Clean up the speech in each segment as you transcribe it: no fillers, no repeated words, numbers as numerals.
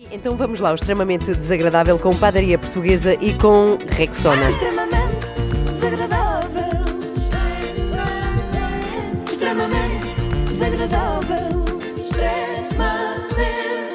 Então vamos lá, o extremamente desagradável com padaria portuguesa e com Rexona. Extremamente desagradável. Extremamente desagradável. Extremamente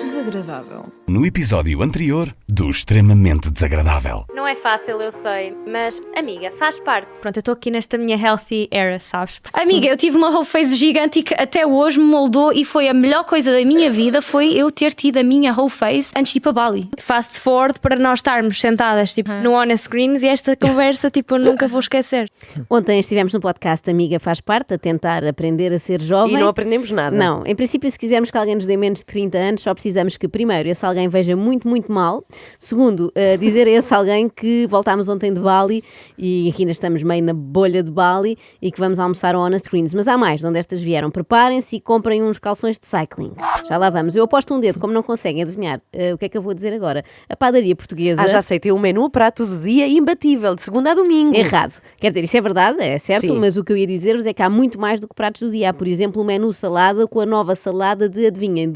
desagradável. No episódio anterior do Extremamente Desagradável. Não é fácil, eu sei, mas, amiga, faz parte. Pronto, eu estou aqui nesta minha healthy era, sabes? Amiga, eu tive uma whole face gigante e que até hoje me moldou e foi a melhor coisa da minha vida, foi eu ter tido a minha whole face antes de ir para Bali. Fast forward para nós estarmos sentadas, tipo, no On Screens e esta conversa, tipo, eu nunca vou esquecer. Ontem estivemos no podcast Amiga Faz Parte, a tentar aprender a ser jovem. E não aprendemos nada. Não, em princípio, se quisermos que alguém nos dê menos de 30 anos, só precisamos que, primeiro, esse alguém veja muito, muito mal. Segundo, dizer a esse alguém que voltámos ontem de Bali e que ainda estamos meio na bolha de Bali e que vamos almoçar ao On Screens. Mas há mais, de onde estas vieram. Preparem-se e comprem uns calções de cycling. Já lá vamos. Eu aposto um dedo, como não conseguem adivinhar o que é que eu vou dizer agora. A padaria portuguesa... Já sei, tem um menu prato do dia imbatível, de segunda a domingo. Errado. Quer dizer, isso é verdade, é certo, Sim. mas o que eu ia dizer-vos é que há muito mais do que pratos do dia. Há, por exemplo, o menu salada com a nova salada de, adivinhem,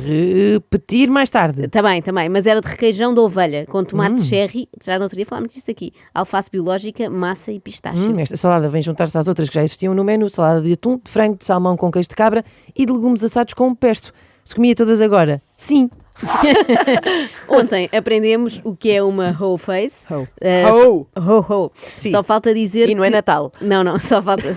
Repetir mais tarde. Também, mas era de requeijão de ovelha, com tomate cherry, já no outro dia falámos disto aqui, alface biológica, massa e pistache. Esta salada vem juntar-se às outras que já existiam no menu: salada de atum, de frango, de salmão com queijo de cabra e de legumes assados com pesto. Se comia todas agora? Sim. Ontem aprendemos o que é uma whole face. Ho. Ho. Sim. Só falta dizer E não é Natal. Não, só falta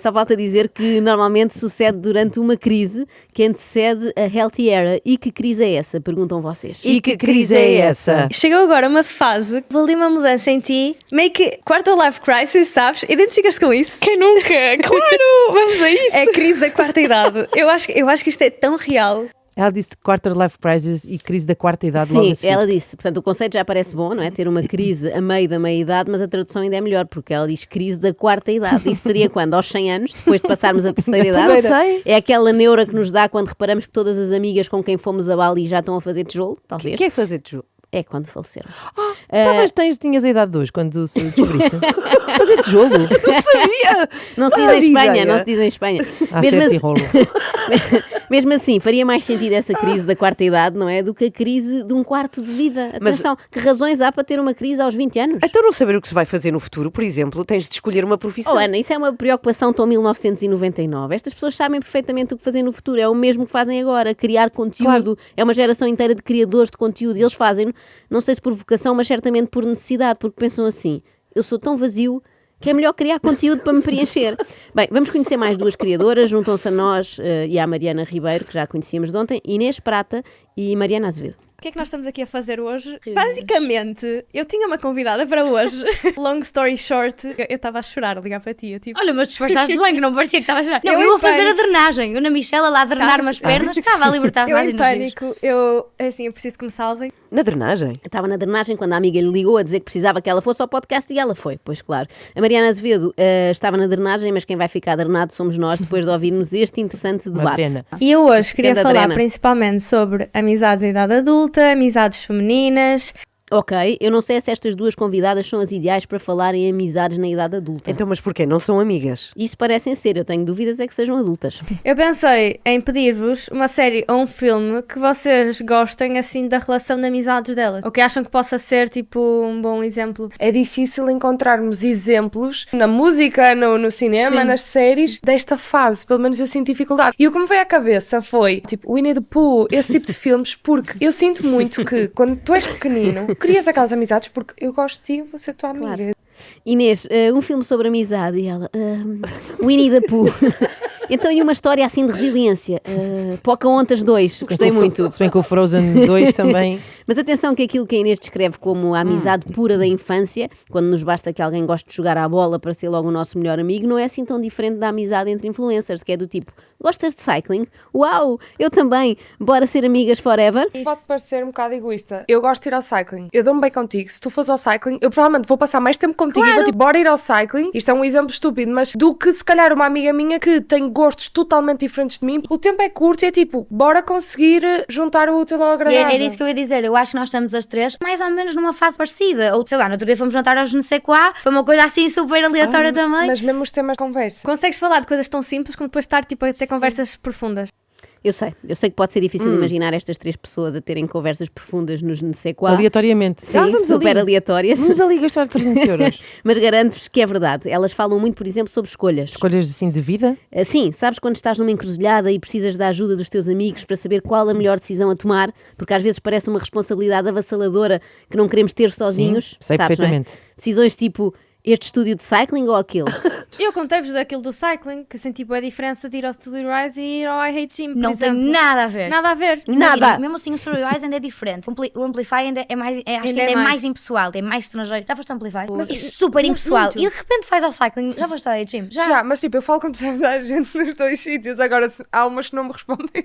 só falta dizer que normalmente sucede durante uma crise que antecede a healthy era. E que crise é essa? Perguntam vocês. E que crise é essa? Chegou agora uma fase que ali uma mudança em ti, meio que quarter life crisis, sabes? Identificas-te com isso? Quem nunca? Claro! Vamos a isso! É a crise da quarta idade. Eu acho que isto é tão real. Ela disse quarter life crisis e crise da quarta idade logo Sim, a seguir. ela disse. Portanto, o conceito já parece bom, não é? Ter uma crise a meio da meia-idade, mas a tradução ainda é melhor, porque ela diz crise da quarta idade. Isso seria quando? Aos 100 anos, depois de passarmos a terceira idade? Não sei. É aquela neura que nos dá quando reparamos que todas as amigas com quem fomos a Bali já estão a fazer tijolo, talvez. O que é fazer tijolo? É quando faleceram. Talvez tinhas a idade de hoje quando se descobriste. Fazer tijolo. Não sabia! Não se diz Fazia em Espanha, ideia. não se diz em Espanha. Mesmo assim, rolo. mesmo assim, faria mais sentido essa crise da quarta idade, não é? Do que a crise de um quarto de vida. Atenção, que razões há para ter uma crise aos 20 anos? Então não saber o que se vai fazer no futuro, por exemplo, tens de escolher uma profissão. Oh, Ana, isso é uma preocupação tão 1999. Estas pessoas sabem perfeitamente o que fazer no futuro. É o mesmo que fazem agora, criar conteúdo. É uma geração inteira de criadores de conteúdo. E eles fazem, não sei se por vocação, mas certamente por necessidade, porque pensam assim: eu sou tão vazio que é melhor criar conteúdo para me preencher. Bem, vamos conhecer mais duas criadoras. Juntam-se a nós e à Mariana Ribeiro, que já conhecíamos de ontem, Inês Prata e Mariana Azevedo. O que é que nós estamos aqui a fazer hoje? Basicamente, eu tinha uma convidada para hoje. Long story short, eu estava a chorar a ligar para ti. Eu, tipo... Olha, mas disfarçaste bem, que não parecia que estava a chorar. Não, Eu eu em vou fazer pânico. a drenagem. Eu na Michela lá a drenar-me as pernas, estava a libertar Eu mais em energias. pânico, eu preciso que me salvem. Na drenagem? Estava na drenagem quando a amiga lhe ligou a dizer que precisava que ela fosse ao podcast e ela foi, pois claro. A Mariana Azevedo estava na drenagem, mas quem vai ficar drenado somos nós depois de ouvirmos este interessante debate. Madrena. E eu hoje queria Ganda falar drena. principalmente sobre amizades em idade adulta, amizades femininas. Ok, eu não sei se estas duas convidadas são as ideais para falar em amizades na idade adulta. Então, mas porquê? Não são amigas? Isso parecem ser, eu tenho dúvidas é que sejam adultas. Eu pensei em pedir-vos uma série ou um filme que vocês gostem assim da relação de amizades delas. Ou que acham que possa ser tipo um bom exemplo. É difícil encontrarmos exemplos na música, no cinema, nas séries, desta fase. Pelo menos eu sinto dificuldade. E o que me veio à cabeça foi, tipo, Winnie the Pooh, esse tipo de filmes, porque eu sinto muito que quando tu és pequenino, crias aquelas amizades porque eu gosto de ti, vou ser tua amiga. Claro. Inês, um filme sobre amizade e ela, Winnie the Pooh. Então, e uma história assim de resiliência? Pocahontas 2, gostei muito. Se bem que o Frozen 2 também. Mas atenção que aquilo que a Inês descreve como a amizade pura da infância, quando nos basta que alguém goste de jogar à bola para ser logo o nosso melhor amigo, não é assim tão diferente da amizade entre influencers, que é do tipo, gostas de cycling? Uau, eu também, bora ser amigas forever? Pode parecer um bocado egoísta. Eu gosto de ir ao cycling. Eu dou-me bem contigo. Se tu fores ao cycling, eu provavelmente vou passar mais tempo contigo e vou tipo, bora ir ao cycling. Isto é um exemplo estúpido, mas do que se calhar uma amiga minha que tem gostos totalmente diferentes de mim, o tempo é curto e é tipo, bora conseguir juntar o útil ao Sim, agradável. era isso que eu ia dizer. Eu acho que nós estamos as três mais ou menos numa fase parecida. Ou sei lá, no outro dia fomos jantar aos não sei quá, foi uma coisa assim super aleatória também. Mas mesmo os temas de conversa. Consegues falar de coisas tão simples como depois estar tipo, a ter conversas profundas. Eu sei que pode ser difícil de imaginar estas três pessoas a terem conversas profundas nos não sei qual. Aleatoriamente. Sim, Vamos super ali. aleatórias. Vamos ali gastar 300 euros. Mas garanto-vos que é verdade. Elas falam muito, por exemplo, sobre escolhas. Escolhas assim de vida? Sim, sabes quando estás numa encruzilhada e precisas da ajuda dos teus amigos para saber qual a melhor decisão a tomar, porque às vezes parece uma responsabilidade avassaladora que não queremos ter sozinhos. Sim, sei sabes, perfeitamente. não é? Decisões tipo este estúdio de cycling ou aquele? Eu contei-vos daquilo do cycling, que senti a diferença de ir ao Studio Rise e ir ao I Hate Gym, por Não tem exemplo. nada a ver. Nada a ver. Imagina, mesmo assim o Studio Rise ainda é diferente. O Amplify ainda é mais, acho que Ainda ainda é é mais. mais impessoal, é mais estrangeiro. Já foste ao Amplify? Mas é Muito. super impessoal. Muito. E de repente faz ao cycling. Já foste ao gym? Já, mas tipo, eu falo com toda a gente nos dois sítios. Agora há umas que não me respondem.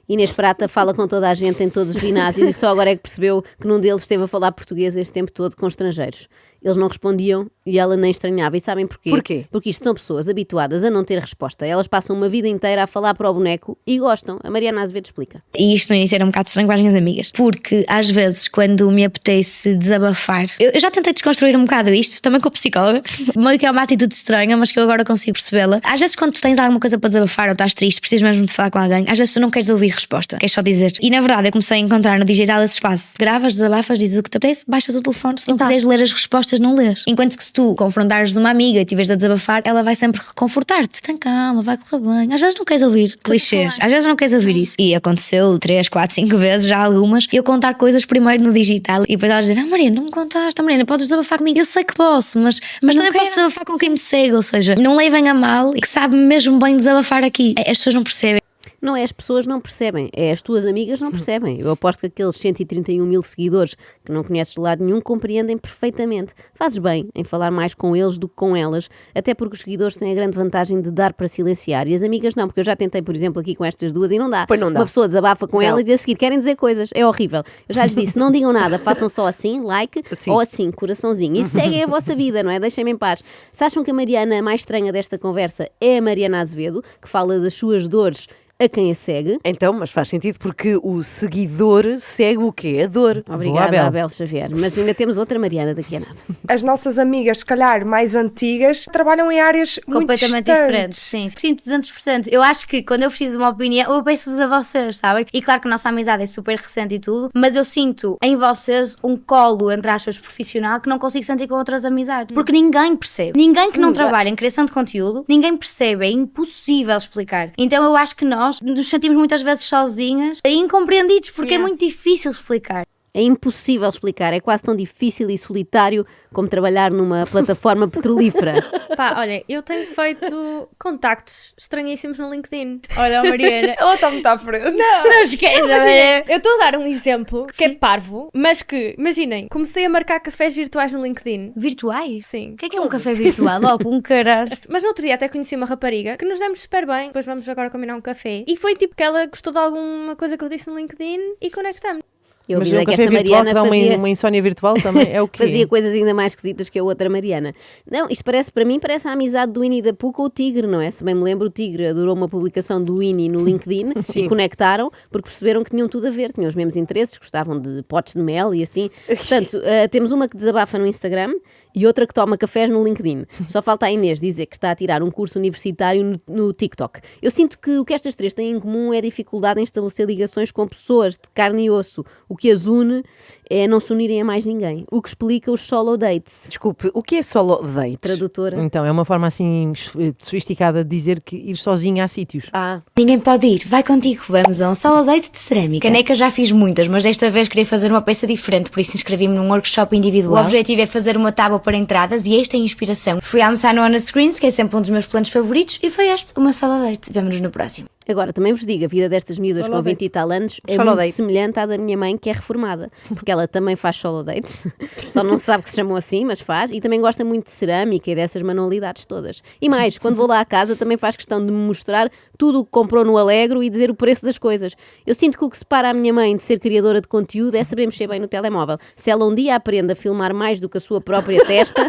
Inês Prata fala com toda a gente em todos os ginásios e só agora é que percebeu que num deles esteve a falar português este tempo todo com estrangeiros. Eles não respondiam e ela nem estranhava. E sabem porquê? Porquê? Porque isto são pessoas habituadas a não ter resposta. Elas passam uma vida inteira a falar para o boneco e gostam. A Mariana Azevedo explica. E isto no início era um bocado estranho para as minhas amigas, porque às vezes quando me apetece desabafar, eu já tentei desconstruir um bocado isto, também com a psicóloga, meio que é uma atitude estranha, mas que eu agora consigo percebê-la. Às vezes quando tu tens alguma coisa para desabafar ou estás triste, precisas mesmo de falar com alguém, às vezes tu não queres ouvir resposta, queres só dizer. E na verdade eu comecei a encontrar no digital esse espaço. Gravas, desabafas, dizes o que te apetece, baixas o telefone, se não quiseres ler as respostas, não lês. Enquanto que se tu confrontares uma amiga e tiveres a desabafar, ela vai sempre reconfortar-te. Tem calma, vai correr bem. Às vezes não queres ouvir clichês, às vezes não queres ouvir isso. E aconteceu 3, 4, 5 vezes, já algumas, eu contar coisas primeiro no digital e depois elas dizem: Mariana, não me contaste, Mariana, podes desabafar comigo. Eu sei que posso, mas também posso desabafar com quem me segue. Ou seja, não levem a mal e que sabe mesmo bem desabafar aqui. As pessoas não percebem. Não é as pessoas não percebem, é as tuas amigas não percebem. Eu aposto que aqueles 131 mil seguidores que não conheces de lado nenhum compreendem perfeitamente. Fazes bem em falar mais com eles do que com elas, até porque os seguidores têm a grande vantagem de dar para silenciar e as amigas não, porque eu já tentei, por exemplo, aqui com estas duas e não dá. Pois não dá. Uma pessoa desabafa com Não. ela e a seguir querem dizer coisas, é horrível. Eu já lhes disse, não digam nada, façam só assim, like, Assim. ou assim, coraçãozinho, e seguem a vossa vida, não é? Deixem-me em paz. Se acham que a Mariana mais estranha desta conversa é a Mariana Azevedo, que fala das suas dores a quem a segue. Então, mas faz sentido porque o seguidor segue o quê? A dor. Obrigada, Abel. Abel Xavier. Mas ainda temos outra Mariana daqui a nada. As nossas amigas, se calhar mais antigas, trabalham em áreas muito Completamente distantes. diferentes, sim. Sinto 200%. Eu acho que quando eu preciso de uma opinião, eu peço-vos a vocês, sabem? E claro que a nossa amizade é super recente e tudo, mas eu sinto em vocês um colo, entre aspas, profissional que não consigo sentir com outras amizades. Porque ninguém percebe. Ninguém que não trabalha em criação de conteúdo, ninguém percebe. É impossível explicar. Então eu acho que nós nos sentimos muitas vezes sozinhas e incompreendidos, porque é muito difícil explicar. É impossível explicar, é quase tão difícil e solitário como trabalhar numa plataforma petrolífera. Pá, olha, eu tenho feito contactos estranhíssimos no LinkedIn. Olha, Mariana. Ela está muito à frente. Não esqueça, Mariana. Eu estou a dar um exemplo que é parvo, mas que, imaginem, comecei a marcar cafés virtuais no LinkedIn. Virtuais? Sim. O que é um café virtual? Logo, um caralho. Mas no outro dia até conheci uma rapariga que nos demos super bem, depois vamos agora combinar um café. E foi tipo que ela gostou de alguma coisa que eu disse no LinkedIn e conectamos. Eu Mas ouvi um que café esta virtual que Mariana dá fazia... uma insónia virtual também é o quê? Fazia coisas ainda mais esquisitas que a outra Mariana. Não, isto parece, para mim, parece a amizade do Winnie da Pooh com o Tigre, não é? Se bem me lembro, o Tigre adorou uma publicação do Winnie no LinkedIn e conectaram porque perceberam que tinham tudo a ver, tinham os mesmos interesses, gostavam de potes de mel e assim. Portanto, temos uma que desabafa no Instagram e outra que toma cafés no LinkedIn. Só falta a Inês dizer que está a tirar um curso universitário no TikTok. Eu sinto que o que estas três têm em comum é a dificuldade em estabelecer ligações com pessoas de carne e osso. O que as une é não se unirem a mais ninguém. O que explica os solo dates. Desculpe, o que é solo date? Tradutora. Então, é uma forma assim sofisticada de dizer que ir sozinha a sítios. Ah, Ninguém pode ir, vai contigo, vamos a um solo date de cerâmica. Canecas já fiz muitas, mas desta vez queria fazer uma peça diferente, por isso inscrevi-me num workshop individual. O objetivo é fazer uma tábua para entradas e esta é a inspiração. Fui almoçar no Honor Screens, que é sempre um dos meus planos favoritos, e foi este, o meu solo date. Vemo-nos no próximo. Agora, também vos digo, a vida destas miúdas com 20 e tal anos é Solo muito date. semelhante à da minha mãe, que é reformada, porque ela também faz solo dates, só não se sabe que se chamam assim, mas faz, e também gosta muito de cerâmica e dessas manualidades todas. E mais, quando vou lá à casa também faz questão de me mostrar tudo o que comprou no Alegro e dizer o preço das coisas. Eu sinto que o que separa a minha mãe de ser criadora de conteúdo é saber mexer bem no telemóvel. Se ela um dia aprende a filmar mais do que a sua própria testa,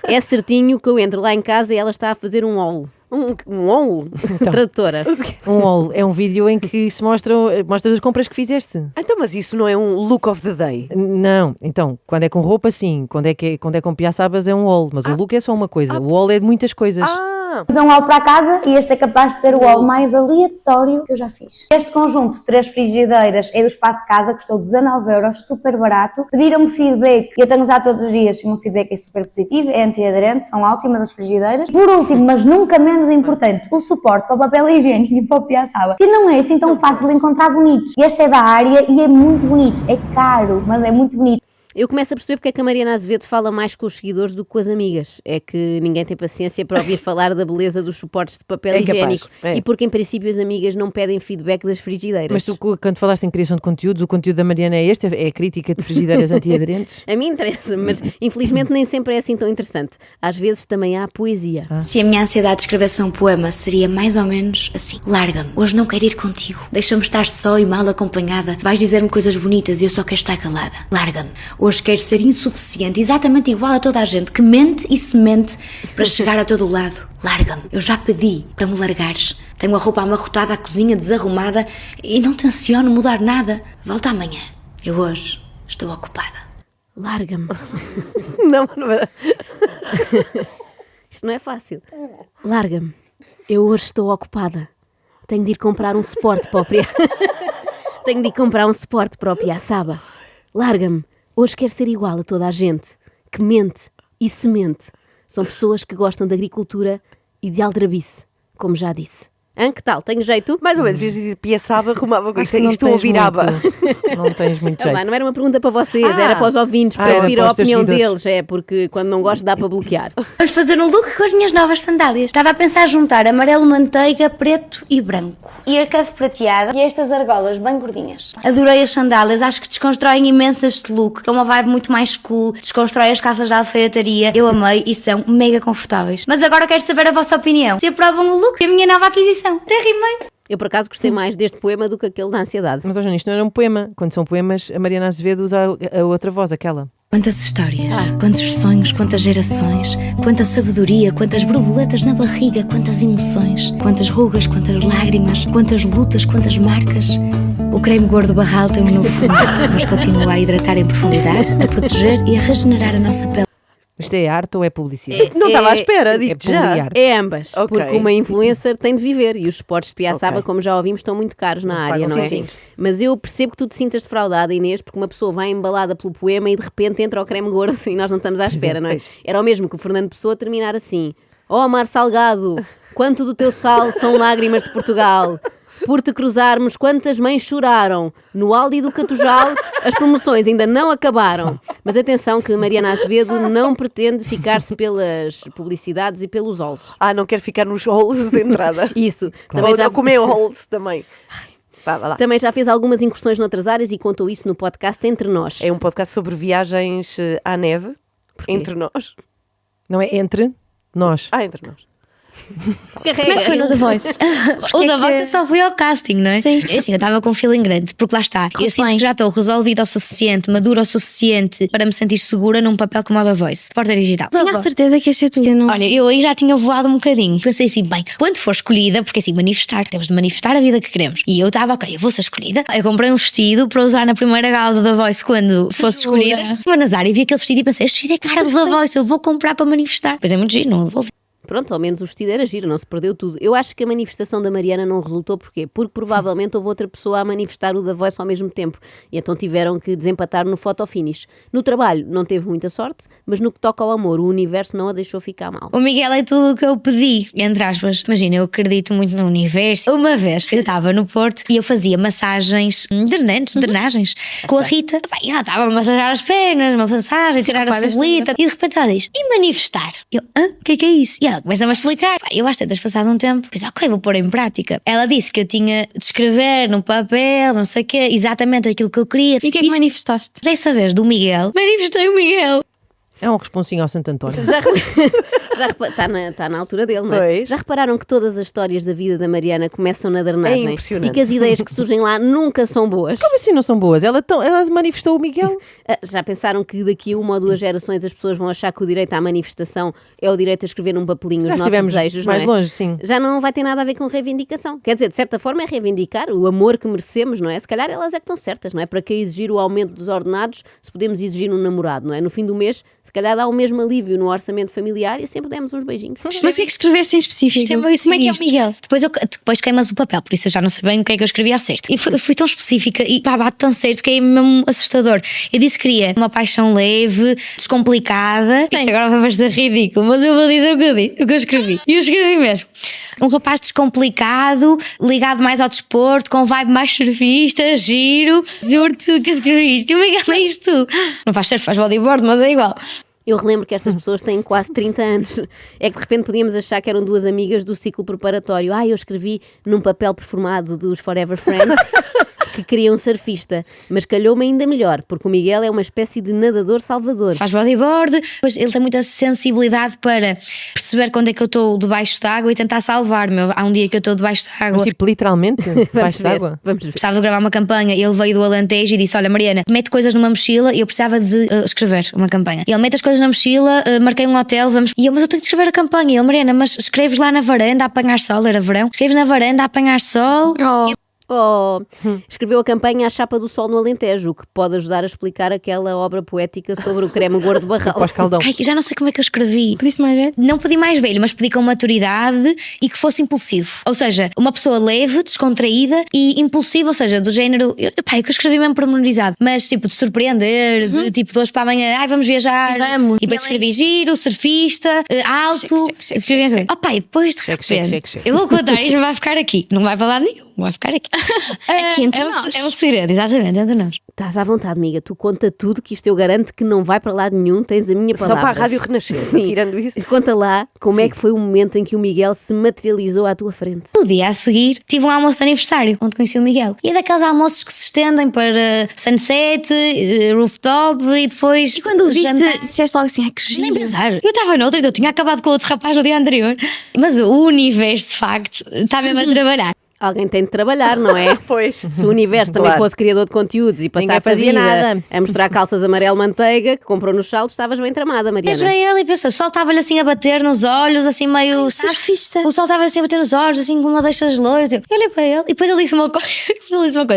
é certinho que eu entro lá em casa e ela está a fazer um haul. um haul? Tradutora. Um haul é um vídeo em que se mostras as compras que fizeste. Então, mas isso não é um look of the day? Não, então, quando é com roupa, sim. Quando é com piaçabas é um haul. Mas o look é só uma coisa. O haul é de muitas coisas. Fazer um haul para casa e este é capaz de ser o haul mais aleatório que eu já fiz. Este conjunto de 3 frigideiras é do Espaço Casa, custou 19€, super barato. Pediram-me feedback e eu tenho usado todos os dias e o meu feedback é super positivo, é antiaderente, são ótimas as frigideiras. Por último, mas nunca menos importante, o suporte para o papel higiênico e para o piaçaba, que não é assim tão fácil de encontrar bonitos. Este é da Área e é muito bonito, é caro, mas é muito bonito. Eu começo a perceber porque é que a Mariana Azevedo fala mais com os seguidores do que com as amigas. É que ninguém tem paciência para ouvir falar da beleza dos suportes de papel higiênico. E porque, em princípio, as amigas não pedem feedback das frigideiras. Mas tu, quando falaste em criação de conteúdos, o conteúdo da Mariana é este? É a crítica de frigideiras antiaderentes? A mim interessa, mas infelizmente nem sempre é assim tão interessante. Às vezes também há poesia. Se a minha ansiedade escrevesse um poema, seria mais ou menos assim. Larga-me, hoje não quero ir contigo. Deixa-me estar só e mal acompanhada. Vais dizer-me coisas bonitas e eu só quero estar calada. Larga-me, hoje quero ser insuficiente, exatamente igual a toda a gente, que mente e se mente para chegar a todo o lado. Larga-me, eu já pedi para me largares. Tenho a roupa amarrotada, a cozinha desarrumada e não tenciono mudar nada. Volta amanhã, eu hoje estou ocupada. Larga-me. Não. Isto não é fácil. Larga-me. Eu hoje estou ocupada. Tenho de ir comprar um suporte para o Tenho de ir comprar um suporte para o piaçaba. Larga-me. Hoje quero ser igual a toda a gente, que mente e se mente. São pessoas que gostam de agricultura e de aldrabice, como já disse. Que tal? Tenho jeito? Mais ou menos, dizer piaçaba, arrumava com isto. Não Estou a ouvir aba. Não tens muito jeito. Não era uma pergunta para vocês, era para os ouvintes, para ouvir a opinião deles. É porque quando não gosto dá para bloquear. Vamos fazer um look com as minhas novas sandálias. Estava a pensar juntar amarelo manteiga, preto e branco. E a cuff prateada e estas argolas bem gordinhas. Adorei as sandálias, acho que desconstroem imenso este look. É uma vibe muito mais cool, desconstrói as calças de alfaiataria. Eu amei e são mega confortáveis. Mas agora quero saber a vossa opinião. Se aprovam o look e a minha nova aquisição. Até rimei. Eu, por acaso, gostei mais deste poema do que aquele da ansiedade. Mas, hoje isto não era um poema. Quando são poemas, a Mariana Azevedo usa a outra voz, aquela. Quantas histórias, quantos sonhos, quantas gerações, quanta sabedoria, quantas borboletas na barriga, quantas emoções, quantas rugas, quantas lágrimas, quantas lutas, quantas marcas. O creme gordo Barral tem um novo formato, mas continua a hidratar em profundidade, a proteger e a regenerar a nossa pele. Isto é arte ou é publicidade? Não estava à espera, digo já. É ambas, Ok. porque uma influencer tem de viver e os suportes de piaçaba, como já ouvimos, estão muito caros na área, não é? Sim. Mas eu percebo que tu te sintas defraudada, Inês, porque uma pessoa vai embalada pelo poema e de repente entra o creme gordo e nós não estamos à espera, não é? Era o mesmo que o Fernando Pessoa terminar assim: ó Mar Salgado, quanto do teu sal são lágrimas de Portugal. Por te cruzarmos, quantas mães choraram. No Aldi do Catujal, as promoções ainda não acabaram. Mas atenção que Mariana Azevedo não pretende ficar-se pelas publicidades e pelos holes. Não quero ficar nos holes de entrada. Isso. Também já comeu holes também. Vá lá. Também já fez algumas incursões noutras áreas e contou isso no podcast Entre Nós. É um podcast sobre viagens à neve. Entre nós. Não é entre nós. Entre nós. Como é que foi no The Voice? O The Voice eu só fui ao casting, não é? Sim. Eu estava com um feeling grande, porque lá está. Eu sinto que já estou resolvida o suficiente, madura o suficiente para me sentir segura num papel como o The Voice. Porta original. Tinha a certeza que ia ser tu. Olha, eu aí já tinha voado um bocadinho. Pensei assim, bem, quando for escolhida, porque assim, manifestar, temos de manifestar a vida que queremos. E eu estava, ok, eu vou ser escolhida. Eu comprei um vestido para usar na primeira gala do The Voice quando fosse escolhida. Vou na Zara e vi aquele vestido e pensei, este vestido é cara do The Voice, eu vou comprar para manifestar. Pois é muito giro, não vou. Pronto, ao menos o vestido era giro, não se perdeu tudo. Eu acho que a manifestação da Mariana não resultou, porquê? Porque provavelmente houve outra pessoa a manifestar o The Voice ao mesmo tempo e então tiveram que desempatar no photo finish. No trabalho não teve muita sorte, mas no que toca ao amor, o universo não a deixou ficar mal. O Miguel é tudo o que eu pedi, entre aspas. Imagina, eu acredito muito no universo. Uma vez eu estava no Porto e eu fazia massagens drenagens com a Rita. E ela estava a massajar as pernas, uma massagem, tirar a celulite e de repente ela diz, e manifestar? Eu, o que é isso? E ela começa-me a explicar. Eu às tantas, passado um tempo, pensei, ok, vou pôr em prática. Ela disse que eu tinha de escrever num papel, não sei o quê, exatamente aquilo que eu queria. E o que é que manifestaste? Dessa vez do Miguel, manifestei o Miguel. É um responsinho ao Santo António. Está na altura dele, não é? Pois. Já repararam que todas as histórias da vida da Mariana começam na drenagem? É impressionante. E que as ideias que surgem lá nunca são boas? Como assim não são boas? Ela manifestou o Miguel. Já pensaram que daqui a 1 ou 2 gerações as pessoas vão achar que o direito à manifestação é o direito a escrever num papelinho os nossos desejos, mais não é? longe, sim. Já não vai ter nada a ver com reivindicação. Quer dizer, de certa forma é reivindicar o amor que merecemos, não é? Se calhar elas é que estão certas, não é? Para que exigir o aumento dos ordenados se podemos exigir um namorado, não é? No fim do mês, se calhar dá o mesmo alívio no orçamento familiar e sempre demos uns beijinhos. Mas o que é que escreveste em específico? Isto é meio Como é que é o sinistro. Miguel? Depois queimas o papel, por isso eu já não sei bem o que é que eu escrevi ao certo. E fui tão específica e pá, bate tão certo que é mesmo assustador. Eu disse que queria uma paixão leve, descomplicada. Isto agora vai parecer ridículo, mas eu vou dizer o que eu escrevi. E eu escrevi mesmo. Um rapaz descomplicado, ligado mais ao desporto, com vibe mais surfista, giro. Juro-te que eu escrevi isto. E o Miguel é isto tudo. Não faz surf, faz bodyboard, mas é igual. Eu relembro que estas pessoas têm quase 30 anos. É que de repente podíamos achar que eram duas amigas do ciclo preparatório. Eu escrevi num papel perfumado dos Forever Friends que queria um surfista. Mas calhou-me ainda melhor, porque o Miguel é uma espécie de nadador salvador. Faz bodyboard, pois ele tem muita sensibilidade para perceber quando é que eu estou debaixo d'água e tentar salvar-me. Há um dia que eu estou debaixo d'água. Mas tipo, literalmente, debaixo d'água. Vamos ver. Precisava de gravar uma campanha, ele veio do Alentejo e disse: olha Mariana, mete coisas numa mochila e eu precisava de escrever uma campanha. E ele mete as coisas na mochila, marquei um hotel, vamos. E eu, mas eu tenho de escrever a campanha. E ele: Mariana, mas escreves lá na varanda a apanhar sol, era verão. Escreves na varanda a apanhar sol. Escreveu a campanha A Chapa do Sol no Alentejo, o que pode ajudar a explicar aquela obra poética sobre o creme gordo barral. Pós-caldão. Ai, já não sei como é que eu escrevi. Pediste mais velho? Não pedi mais velho, mas pedi com maturidade e que fosse impulsivo. Ou seja, uma pessoa leve, descontraída e impulsiva, ou seja, do género. O que eu escrevi mesmo pormenorizado, mas tipo de surpreender, de tipo de hoje para amanhã, vamos viajar. Vamos. E depois escrevi giro, surfista, alto. E depois de repente. Eu vou contar, isto não vai ficar aqui. Não vai falar nenhum, vai ficar aqui. Aqui entre nós. É um segredo, exatamente, entre nós. Estás à vontade, amiga. Tu conta tudo, que isto eu garanto que não vai para lado nenhum. Tens a minha palavra. Só para a Rádio Renascença, Sim. tirando isso. Conta lá como é que foi o momento em que o Miguel se materializou à tua frente. No dia a seguir, tive um almoço de aniversário, onde conheci o Miguel. E é daqueles almoços que se estendem para sunset, rooftop e depois. E quando o viste, jantar. disseste logo assim: ai que giro. Nem pensar. Eu estava noutra, eu tinha acabado com outro rapaz no dia anterior. Mas o universo, de facto, está mesmo a trabalhar. Alguém tem de trabalhar, não é? Pois. Se o universo também Claro. fosse criador de conteúdos e passasse a fazia vida nada. a mostrar calças amarelo-manteiga que comprou nos saldos, estavas bem tramada, Mariana. Vejo ele e penso, o sol estava-lhe assim a bater nos olhos, assim meio. surfista. O sol estava assim a bater nos olhos, assim com uma deixas loiras. Eu olhei para ele e depois ele disse uma coisa.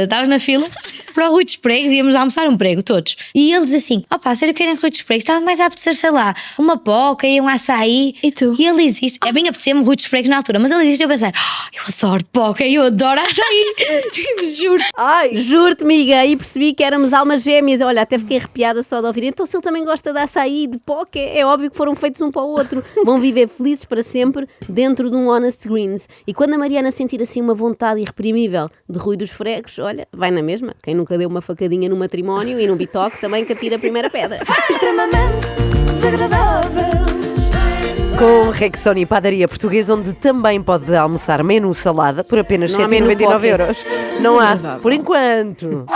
Estavas na fila para o Rui dos Pregos, íamos almoçar um prego, todos. E ele diz assim: opá, sério, querem Rui dos Pregos? Estava mais a apetecer, sei lá, uma poca e um açaí. E tu? E ele diz isto. É bem apetecer-me Rui dos Pregos na altura, mas ele diz isto e eu pensei: eu adoro poca, eu adoro açaí. Juro. Juro-te, amiga, aí percebi que éramos almas gêmeas. Olha, até fiquei arrepiada só de ouvir. Então, se ele também gosta de açaí e de poca, é óbvio que foram feitos um para o outro. Vão viver felizes para sempre dentro de um Honest Greens. E quando a Mariana sentir assim uma vontade irreprimível de Rui dos Fregos, olha, vai na mesma. Quem nunca deu uma facadinha no matrimónio e num bitoque também que atira a primeira pedra. Extremamente desagradável. Com Rexona e Padaria Portuguesa, onde também pode almoçar menu salada por apenas Não há menu 199 poker. euros. Não há, Desagradável. por enquanto.